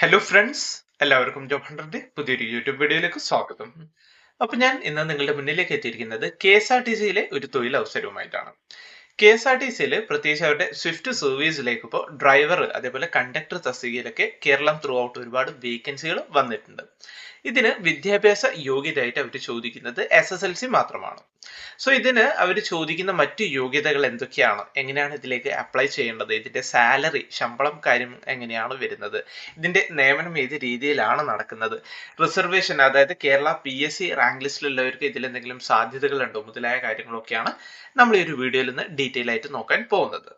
Hello friends, എല്ലാവർക്കും job ഹണ്ടറിന്റെ പുതിയൊരു YouTube വീഡിയോയിലേക്ക് സ്വാഗതം. അപ്പൊ ഞാൻ ഇന്ന് നിങ്ങളുടെ മുന്നിലേക്ക് എത്തിയിരിക്കുന്നത് KSRTCയിലെ ഒരു തൊഴിലവസരവുമായിട്ടാണ്. KSRTCയിൽ പ്രത്യേകിച്ച് അവരുടെ സ്വിഫ്റ്റ് സർവീസിലേക്ക് ഇപ്പോൾ ഡ്രൈവർ അതേപോലെ കണ്ടക്ടർ തസ്തികയിലൊക്കെ കേരളം ത്രൂ ഔട്ട് ഒരുപാട് വേക്കൻസികൾ വന്നിട്ടുണ്ട്. ഇതിന് വിദ്യാഭ്യാസ യോഗ്യതയായിട്ട് അവർ ചോദിക്കുന്നത് SSLC മാത്രമാണ്. സോ ഇതിന് അവർ ചോദിക്കുന്ന മറ്റു യോഗ്യതകൾ എന്തൊക്കെയാണ്, എങ്ങനെയാണ് ഇതിലേക്ക് അപ്ലൈ ചെയ്യേണ്ടത്, ഇതിന്റെ സാലറി ശമ്പളം കാര്യം എങ്ങനെയാണ് വരുന്നത്, ഇതിന്റെ നിയമനം ഏത് രീതിയിലാണ് നടക്കുന്നത്, റിസർവേഷൻ അതായത് കേരള PSC റാങ്ക് ലിസ്റ്റിലുള്ളവർക്ക് ഇതിൽ എന്തെങ്കിലും സാധ്യതകൾ ഉണ്ടോ മുതലായ കാര്യങ്ങളൊക്കെയാണ് നമ്മൾ ഈ ഒരു വീഡിയോയിൽ നിന്ന് ഡീറ്റെയിൽ ആയിട്ട് നോക്കാൻ പോകുന്നത്.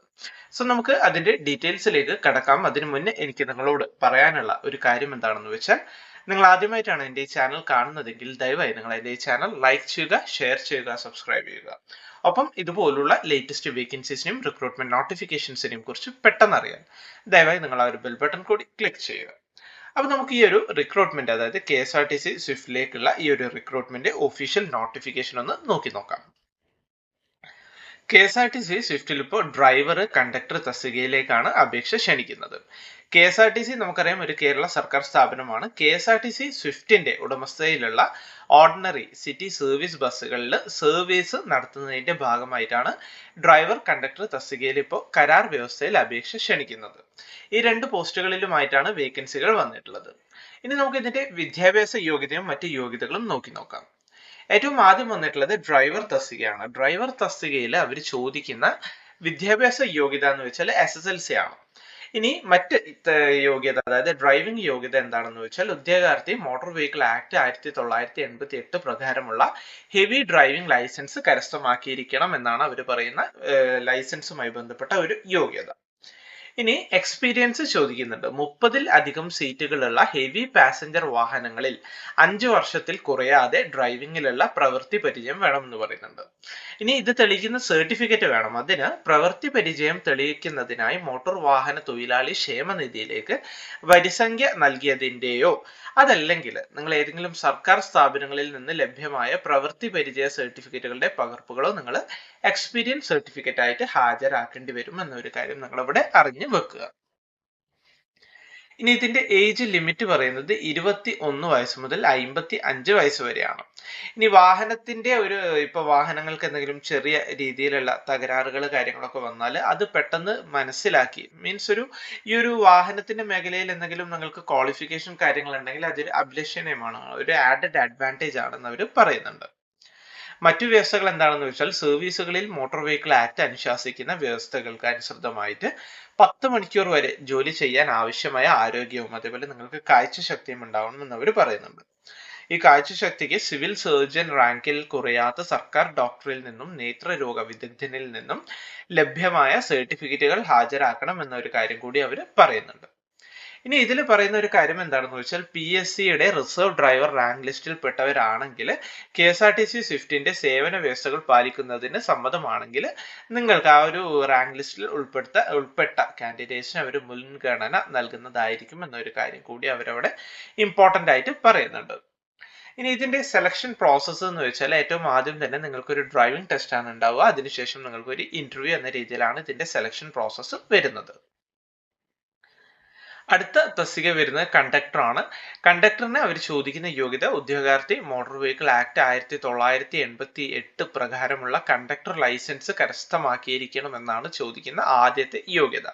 സോ നമുക്ക് അതിന്റെ ഡീറ്റെയിൽസിലേക്ക് കടക്കാം. അതിനു മുന്നേ എനിക്ക് നിങ്ങളോട് പറയാനുള്ള ഒരു കാര്യം എന്താണെന്ന് വെച്ചാൽ, നിങ്ങൾ ആദ്യമായിട്ടാണ് എൻ്റെ ഈ ചാനൽ കാണുന്നതെങ്കിൽ ദയവായി നിങ്ങൾ എൻ്റെ ഈ ചാനൽ ലൈക്ക് ചെയ്യുക, ഷെയർ ചെയ്യുക, സബ്സ്ക്രൈബ് ചെയ്യുക. ഒപ്പം ഇതുപോലുള്ള ലേറ്റസ്റ്റ് വേക്കൻസീസിനെയും റിക്രൂട്ട്മെന്റ് നോട്ടിഫിക്കേഷൻസിനെയും കുറിച്ച് പെട്ടെന്ന് അറിയാൻ ദയവായി നിങ്ങൾ ആ ഒരു ബെൽ ബട്ടൺ കൂടി ക്ലിക്ക് ചെയ്യുക. അപ്പൊ നമുക്ക് ഈ ഒരു റിക്രൂട്ട്മെന്റ് അതായത് KSRTC സ്വിഫ്റ്റിലേക്കുള്ള ഈ ഒരു റിക്രൂട്ട്മെന്റ് ഒഫീഷ്യൽ നോട്ടിഫിക്കേഷൻ ഒന്ന് നോക്കി നോക്കാം. KSRTC സ്വിഫ്റ്റിൽ ഇപ്പോൾ ഡ്രൈവർ കണ്ടക്ടർ തസ്തികയിലേക്കാണ് അപേക്ഷ ക്ഷണിക്കുന്നത്. KSRTC നമുക്കറിയാം ഒരു കേരള സർക്കാർ സ്ഥാപനമാണ്. KSRTC സ്വിഫ്റ്റിന്റെ ഉടമസ്ഥതയിലുള്ള ഓർഡിനറി സിറ്റി സർവീസ് ബസ്സുകളിൽ സർവീസ് നടത്തുന്നതിന്റെ ഭാഗമായിട്ടാണ് ഡ്രൈവർ കണ്ടക്ടർ തസ്തികയിൽ ഇപ്പോൾ കരാർ വ്യവസ്ഥയിൽ അപേക്ഷ ക്ഷണിക്കുന്നത്. ഈ രണ്ട് പോസ്റ്റുകളിലുമായിട്ടാണ് വേക്കൻസികൾ വന്നിട്ടുള്ളത്. ഇനി നമുക്ക് ഇതിന്റെ വിദ്യാഭ്യാസ യോഗ്യതയും മറ്റു യോഗ്യതകളും നോക്കി നോക്കാം. ഏറ്റവും ആദ്യം വന്നിട്ടുള്ളത് ഡ്രൈവർ തസ്തികയാണ്. ഡ്രൈവർ തസ്തികയിൽ അവർ ചോദിക്കുന്ന വിദ്യാഭ്യാസ യോഗ്യത എന്ന് വെച്ചാൽ SSLC ആണ്. ഇനി മറ്റ് യോഗ്യത അതായത് ഡ്രൈവിംഗ് യോഗ്യത എന്താണെന്ന് വെച്ചാൽ ഉദ്യോഗാർത്ഥി മോട്ടോർ വെഹിക്കിൾ ആക്ട് 1988 പ്രകാരമുള്ള ഹെവി ഡ്രൈവിംഗ് ലൈസൻസ് കരസ്ഥമാക്കിയിരിക്കണം എന്നാണ് അവർ പറയുന്ന ലൈസൻസുമായി ബന്ധപ്പെട്ട ഒരു യോഗ്യത. ഇനി എക്സ്പീരിയൻസ് ചോദിക്കുന്നുണ്ട്. 30-ൽ അധികം സീറ്റുകളുള്ള ഹെവി പാസഞ്ചർ വാഹനങ്ങളിൽ 5 വർഷത്തിൽ കുറയാതെ ഡ്രൈവിംഗിലുള്ള പ്രവൃത്തി പരിചയം വേണമെന്ന് പറയുന്നുണ്ട്. ഇനി ഇത് തെളിയിക്കുന്ന സർട്ടിഫിക്കറ്റ് വേണം. അതിന് പ്രവൃത്തി പരിചയം തെളിയിക്കുന്നതിനായി മോട്ടോർ വാഹന തൊഴിലാളി ക്ഷേമനിധിയിലേക്ക് വരിസംഖ്യ നൽകിയതിന്റെയോ അതല്ലെങ്കിൽ നിങ്ങൾ ഏതെങ്കിലും സർക്കാർ സ്ഥാപനങ്ങളിൽ നിന്ന് ലഭ്യമായ പ്രവൃത്തി പരിചയ സർട്ടിഫിക്കറ്റുകളുടെ പകർപ്പുകളോ നിങ്ങൾ എക്സ്പീരിയൻസ് സർട്ടിഫിക്കറ്റ് ആയിട്ട് ഹാജരാക്കേണ്ടി വരും എന്നൊരു കാര്യം നിങ്ങൾ ഇവിടെ അറിഞ്ഞു വെക്കുക. ഇനി ഇതിന്റെ ഏജ് ലിമിറ്റ് പറയുന്നത് 21 വയസ്സ് മുതൽ 55 വയസ്സ് വരെയാണ്. ഇനി വാഹനത്തിന്റെ ഇപ്പൊ വാഹനങ്ങൾക്ക് എന്തെങ്കിലും ചെറിയ രീതിയിലുള്ള തകരാറുകൾ കാര്യങ്ങളൊക്കെ വന്നാൽ അത് പെട്ടെന്ന് മനസ്സിലാക്കി മീൻസ് ഈ ഒരു വാഹനത്തിന്റെ മേഖലയിൽ എന്തെങ്കിലും നിങ്ങൾക്ക് ക്വാളിഫിക്കേഷൻ കാര്യങ്ങൾ ഉണ്ടെങ്കിൽ അതൊരു അഭിലഷണീയമാണ്, ഒരു ആഡഡ് അഡ്വാൻറ്റേജ് ആണെന്ന് അവർ പറയുന്നുണ്ട്. മറ്റു വ്യവസ്ഥകൾ എന്താണെന്ന് വെച്ചാൽ സർവീസുകളിൽ മോട്ടോർ വെഹിക്കിൾ ആക്ട് അനുശാസിക്കുന്ന വ്യവസ്ഥകൾക്ക് അനുസൃതമായിട്ട് 10 മണിക്കൂർ വരെ ജോലി ചെയ്യാൻ ആവശ്യമായ ആരോഗ്യവും അതേപോലെ നിങ്ങൾക്ക് കാഴ്ചശക്തിയും ഉണ്ടാവണമെന്ന് അവർ പറയുന്നുണ്ട്. ഈ കാഴ്ചശക്തിക്ക് സിവിൽ സർജൻ റാങ്കിൽ കുറയാത്ത സർക്കാർ ഡോക്ടറിൽ നിന്നും നേത്രരോഗ വിദഗ്ധനിൽ നിന്നും ലഭ്യമായ സർട്ടിഫിക്കറ്റുകൾ ഹാജരാക്കണം എന്നൊരു കാര്യം കൂടി അവർ പറയുന്നുണ്ട്. ഇനി ഇതിൽ പറയുന്ന ഒരു കാര്യം എന്താണെന്ന് വെച്ചാൽ PSCയുടെ റിസർവ് ഡ്രൈവർ റാങ്ക് ലിസ്റ്റിൽ പെട്ടവരാണെങ്കിൽ KSRTC സ്വിഫ്റ്റിന്റെ സേവന വ്യവസ്ഥകൾ പാലിക്കുന്നതിന് സമ്മതമാണെങ്കിൽ നിങ്ങൾക്ക് ആ ഒരു റാങ്ക് ലിസ്റ്റിൽ ഉൾപ്പെട്ട കാൻഡിഡേറ്റ്സിന് അവർ മുൻഗണന നൽകുന്നതായിരിക്കും എന്നൊരു കാര്യം കൂടി അവരവിടെ ഇമ്പോർട്ടന്റ് ആയിട്ട് പറയുന്നുണ്ട്. ഇനി ഇതിന്റെ സെലക്ഷൻ പ്രോസസ്സ് എന്ന് വെച്ചാൽ ഏറ്റവും ആദ്യം തന്നെ നിങ്ങൾക്കൊരു ഡ്രൈവിംഗ് ടെസ്റ്റ് ആണ് ഉണ്ടാവുക. അതിനുശേഷം നിങ്ങൾക്കൊരു ഇന്റർവ്യൂ എന്ന രീതിയിലാണ് ഇതിന്റെ സെലക്ഷൻ പ്രോസസ്സ് വരുന്നത്. അടുത്ത തസ്തിക വരുന്നത് കണ്ടക്ടർ ആണ്. കണ്ടക്ടറിന് അവർ ചോദിക്കുന്ന യോഗ്യത ഉദ്യോഗാർത്ഥി മോട്ടോർ വെഹിക്കിൾ ആക്ട് 1988 പ്രകാരമുള്ള കണ്ടക്ടർ ലൈസൻസ് കരസ്ഥമാക്കിയിരിക്കണം എന്നാണ് ചോദിക്കുന്ന ആദ്യത്തെ യോഗ്യത.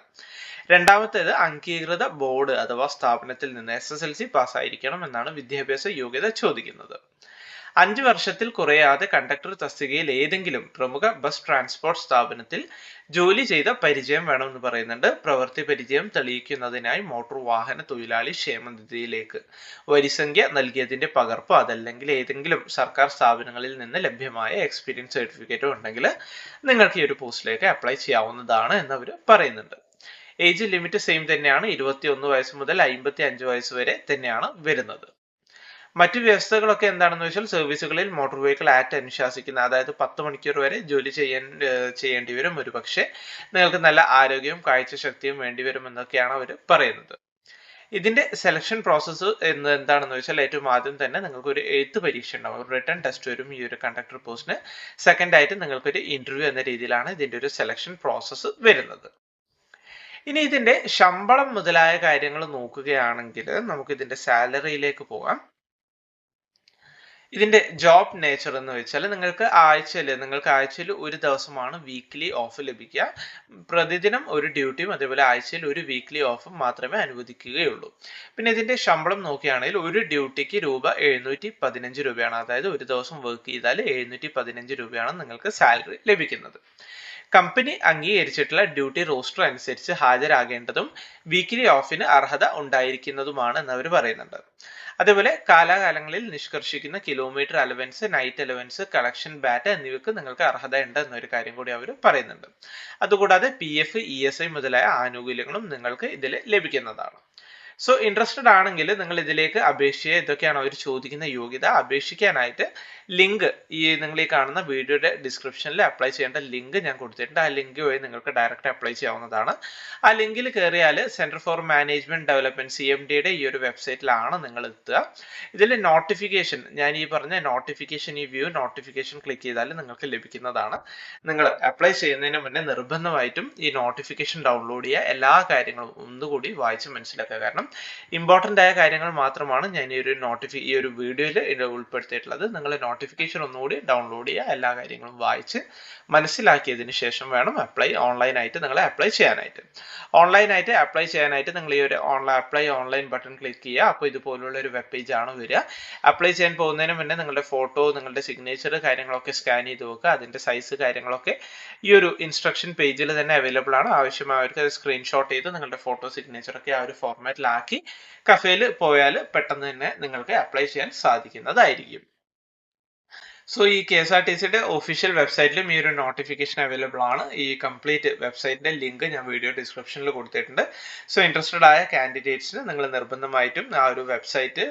രണ്ടാമത്തേത് അംഗീകൃത ബോർഡ് അഥവാ സ്ഥാപനത്തിൽ നിന്ന് SSLC പാസ്സായിരിക്കണം എന്നാണ് വിദ്യാഭ്യാസ യോഗ്യത ചോദിക്കുന്നത്. 5 വർഷത്തിൽ കുറയാതെ കണ്ടക്ടർ തസ്തികയിൽ ഏതെങ്കിലും പ്രമുഖ ബസ് ട്രാൻസ്പോർട്ട് സ്ഥാപനത്തിൽ ജോലി ചെയ്ത പരിചയം വേണമെന്ന് പറയുന്നുണ്ട്. പ്രവൃത്തി പരിചയം തെളിയിക്കുന്നതിനായി മോട്ടോർ വാഹന തൊഴിലാളി ക്ഷേമനിധിയിലേക്ക് വരിസംഖ്യ നൽകിയതിന്റെ പകർപ്പ് അതല്ലെങ്കിൽ ഏതെങ്കിലും സർക്കാർ സ്ഥാപനങ്ങളിൽ നിന്ന് ലഭ്യമായ എക്സ്പീരിയൻസ് സർട്ടിഫിക്കറ്റോ ഉണ്ടെങ്കിൽ നിങ്ങൾക്ക് ഈ ഒരു പോസ്റ്റിലേക്ക് അപ്ലൈ ചെയ്യാവുന്നതാണ് എന്ന് അവർ പറയുന്നുണ്ട്. ഏജ് ലിമിറ്റ് സെയിം തന്നെയാണ്. 21 വയസ്സ് മുതൽ 55 വയസ്സ് വരെ തന്നെയാണ് വരുന്നത്. മറ്റു വ്യവസ്ഥകളൊക്കെ എന്താണെന്ന് വെച്ചാൽ സർവീസുകളിൽ മോട്ടോർ വെഹിക്കിൾ ആക്ട് അനുശാസിക്കുന്ന അതായത് 10 മണിക്കൂർ വരെ ജോലി ചെയ്യേണ്ടി വരും. ഒരുപക്ഷെ നിങ്ങൾക്ക് നല്ല ആരോഗ്യവും കാഴ്ചശക്തിയും വേണ്ടിവരും എന്നൊക്കെയാണ് അവർ പറയുന്നത്. ഇതിന്റെ സെലക്ഷൻ പ്രോസസ്സ് എന്താണെന്ന് വെച്ചാൽ ഏറ്റവും ആദ്യം തന്നെ നിങ്ങൾക്ക് ഒരു എഴുത്ത് പരീക്ഷ ഉണ്ടാവും, റിട്ടൺ ടെസ്റ്റ് വരും ഈ ഒരു കണ്ടക്ടർ പോസ്റ്റിന്. സെക്കൻഡ് ആയിട്ട് നിങ്ങൾക്കൊരു ഇന്റർവ്യൂ എന്ന രീതിയിലാണ് ഇതിന്റെ ഒരു സെലക്ഷൻ പ്രോസസ്സ് വരുന്നത്. ഇനി ഇതിന്റെ ശമ്പളം മുതലായ കാര്യങ്ങൾ നോക്കുകയാണെങ്കിൽ നമുക്ക് ഇതിന്റെ സാലറിയിലേക്ക് പോകാം. ഇതിന്റെ ജോബ് നേച്ചർ എന്ന് വെച്ചാൽ നിങ്ങൾക്ക് ആഴ്ചയിൽ ഒരു ദിവസമാണ് വീക്ക്ലി ഓഫ് ലഭിക്കുക. പ്രതിദിനം ഒരു ഡ്യൂട്ടിയും അതേപോലെ ആഴ്ചയിൽ ഒരു വീക്ക്ലി ഓഫും മാത്രമേ അനുവദിക്കുകയുള്ളൂ. പിന്നെ ഇതിന്റെ ശമ്പളം നോക്കുകയാണെങ്കിൽ ഒരു ഡ്യൂട്ടിക്ക് രൂപ 715 രൂപയാണ്. അതായത് ഒരു ദിവസം വർക്ക് ചെയ്താൽ 715 രൂപയാണ് നിങ്ങൾക്ക് സാലറി ലഭിക്കുന്നത്. കമ്പനി അംഗീകരിച്ചിട്ടുള്ള ഡ്യൂട്ടി റോസ്റ്റർ അനുസരിച്ച് ഹാജരാകേണ്ടതും വീക്ക്ലി ഓഫിന് അർഹത ഉണ്ടായിരിക്കുന്നതുമാണ് എന്നവർ പറയുന്നുണ്ട്. അതേപോലെ കാലാകാലങ്ങളിൽ നിഷ്കർഷിക്കുന്ന kilometre allowance, night allowance, collection ബാറ്റ് എന്നിവയ്ക്ക് നിങ്ങൾക്ക് അർഹത ഉണ്ട് എന്നൊരു കാര്യം കൂടി അവർ പറയുന്നുണ്ട്. അതുകൂടാതെ PF, ESI മുതലായ ആനുകൂല്യങ്ങളും നിങ്ങൾക്ക് ഇതിൽ ലഭിക്കുന്നതാണ്. സോ ഇൻട്രസ്റ്റഡ് ആണെങ്കിൽ നിങ്ങൾ ഇതിലേക്ക് അപേക്ഷിക്കുക. ഇതൊക്കെയാണ് അവർ ചോദിക്കുന്ന യോഗ്യത. അപേക്ഷിക്കാനായിട്ട് ലിങ്ക് നിങ്ങൾ ഈ കാണുന്ന വീഡിയോയുടെ ഡിസ്ക്രിപ്ഷനിൽ അപ്ലൈ ചെയ്യേണ്ട ലിങ്ക് ഞാൻ കൊടുത്തിട്ടുണ്ട്. ആ ലിങ്ക് വഴി നിങ്ങൾക്ക് ഡയറക്റ്റ് അപ്ലൈ ചെയ്യാവുന്നതാണ്. ആ ലിങ്കിൽ കയറിയാൽ സെന്റർ ഫോർ മാനേജ്മെന്റ് ഡെവലപ്മെന്റ് CMDയുടെ ഈ ഒരു വെബ്സൈറ്റിലാണ് നിങ്ങൾ എത്തുക. ഇതിൽ നോട്ടിഫിക്കേഷൻ, ഞാൻ ഈ പറഞ്ഞ നോട്ടിഫിക്കേഷൻ, ഈ വ്യൂ നോട്ടിഫിക്കേഷൻ ക്ലിക്ക് ചെയ്താൽ നിങ്ങൾക്ക് ലഭിക്കുന്നതാണ്. നിങ്ങൾ അപ്ലൈ ചെയ്യുന്നതിന് മുന്നേ നിർബന്ധമായിട്ടും ഈ നോട്ടിഫിക്കേഷൻ ഡൗൺലോഡ് ചെയ്യുക. എല്ലാ കാര്യങ്ങളും ഒന്നുകൂടി വായിച്ച് മനസ്സിലാക്കുക. കാരണം ഇമ്പോർട്ടന്റ് ആയ കാര്യങ്ങൾ മാത്രമാണ് ഞാൻ ഈ ഒരു വീഡിയോയിൽ ഉൾപ്പെടുത്തിയിട്ടുള്ളത്. നിങ്ങൾ നോട്ടിഫിക്കേഷൻ ഒന്നുകൂടി ഡൗൺലോഡ് ചെയ്യുക. എല്ലാ കാര്യങ്ങളും വായിച്ച് മനസ്സിലാക്കിയതിന് ശേഷം വേണം ഓൺലൈനായിട്ട് നിങ്ങൾ അപ്ലൈ ചെയ്യാനായിട്ട്. ഓൺലൈനായിട്ട് അപ്ലൈ ചെയ്യാനായിട്ട് നിങ്ങൾ ഈ ഒരു അപ്ലൈ ഓൺലൈൻ ബട്ടൺ ക്ലിക്ക് ചെയ്യുക. അപ്പോൾ ഇതുപോലുള്ള ഒരു വെബ് പേജ് ആണ് വരിക. അപ്ലൈ ചെയ്യാൻ പോകുന്നതിന് മുന്നേ നിങ്ങളുടെ ഫോട്ടോ, നിങ്ങളുടെ സിഗ്നേച്ചർ കാര്യങ്ങളൊക്കെ സ്കാൻ ചെയ്ത് വെക്കുക. അതിന്റെ സൈസ് കാര്യങ്ങളൊക്കെ ഈ ഒരു ഇൻസ്ട്രക്ഷൻ പേജിൽ തന്നെ അവൈലബിൾ ആണ്. ആവശ്യമായവർക്ക് അത് സ്ക്രീൻഷോട്ട് ചെയ്ത് നിങ്ങളുടെ ഫോട്ടോ, സിഗ്നേച്ചർ ഒക്കെ ആ ഒരു ഫോർമാറ്റിലാക്കി കഫേയിൽ പോയാൽ പെട്ടെന്ന് തന്നെ നിങ്ങൾക്ക് അപ്ലൈ ചെയ്യാൻ സാധിക്കുന്നതായിരിക്കും. സോ ഈ KSRTCയുടെ ഒഫീഷ്യൽ വെബ്സൈറ്റിലും ഈ ഒരു നോട്ടിഫിക്കേഷൻ അവൈലബിൾ ആണ്. ഈ കംപ്ലീറ്റ് വെബ്സൈറ്റിന്റെ ലിങ്ക് ഞാൻ വീഡിയോ ഡിസ്ക്രിപ്ഷനിൽ കൊടുത്തിട്ടുണ്ട്. സോ ഇൻട്രസ്റ്റഡ് ആയ കാൻഡിഡേറ്റ്സിന് നിങ്ങൾ നിർബന്ധമായിട്ടും ആ ഒരു വെബ്സൈറ്റ്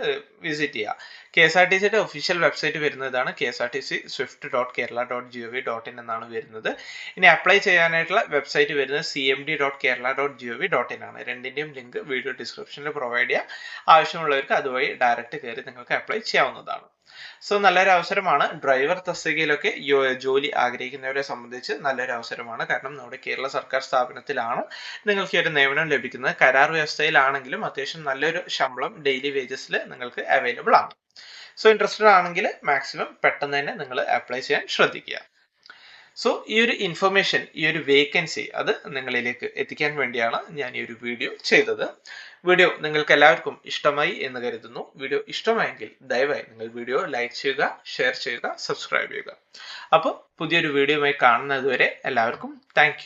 വിസിറ്റ് ചെയ്യുക. KSRTCയുടെ ഒഫീഷ്യൽ വെബ്സൈറ്റ് വരുന്നതാണ് ksrtcswift.kerala.gov.in എന്നാണ് വരുന്നത്. ഇനി അപ്ലൈ ചെയ്യാനായിട്ടുള്ള വെബ്സൈറ്റ് വരുന്നത് cmd.kerala.gov.in ആണ്. രണ്ടിന്റെയും ലിങ്ക് വീഡിയോ ഡിസ്ക്രിപ്ഷനിൽ പ്രൊവൈഡ് ചെയ്യുക. ആവശ്യമുള്ളവർക്ക് അതുവഴി ഡയറക്റ്റ് കയറി നിങ്ങൾക്ക് അപ്ലൈ ചെയ്യാവുന്നതാണ്. സോ നല്ലൊരു അവസരമാണ്. ഡ്രൈവർ തസ്തികയിലൊക്കെ ജോലി ആഗ്രഹിക്കുന്നവരെ സംബന്ധിച്ച് നല്ലൊരു അവസരമാണ്. കാരണം നമ്മുടെ കേരള സർക്കാർ സ്ഥാപനത്തിലാണ് നിങ്ങൾക്ക് ഈ ഒരു നിയമനം ലഭിക്കുന്നത്. കരാർ വ്യവസ്ഥയിലാണെങ്കിലും അത്യാവശ്യം നല്ലൊരു ശമ്പളം ഡെയിലി വേജസിൽ നിങ്ങൾക്ക് അവൈലബിൾ ആണ്. സോ ഇൻട്രസ്റ്റഡ് ആണെങ്കിൽ മാക്സിമം പെട്ടെന്ന് തന്നെ നിങ്ങൾ അപ്ലൈ ചെയ്യാൻ ശ്രദ്ധിക്കുക. സോ ഈ ഒരു ഇൻഫർമേഷൻ, ഈ ഒരു വേക്കൻസി അത് നിങ്ങളിലേക്ക് എത്തിക്കാൻ വേണ്ടിയാണ് ഞാൻ ഈ ഒരു വീഡിയോ ചെയ്തത്. വീഡിയോ നിങ്ങൾക്ക് എല്ലാവർക്കും ഇഷ്ടമായി എന്ന് കരുതുന്നു. വീഡിയോ ഇഷ്ടമായെങ്കിൽ ദയവായി നിങ്ങൾ വീഡിയോ ലൈക്ക് ചെയ്യുക, ഷെയർ ചെയ്യുക, സബ്സ്ക്രൈബ് ചെയ്യുക. അപ്പോൾ പുതിയൊരു വീഡിയോയുമായി കാണുന്നത് വരെ എല്ലാവർക്കും താങ്ക്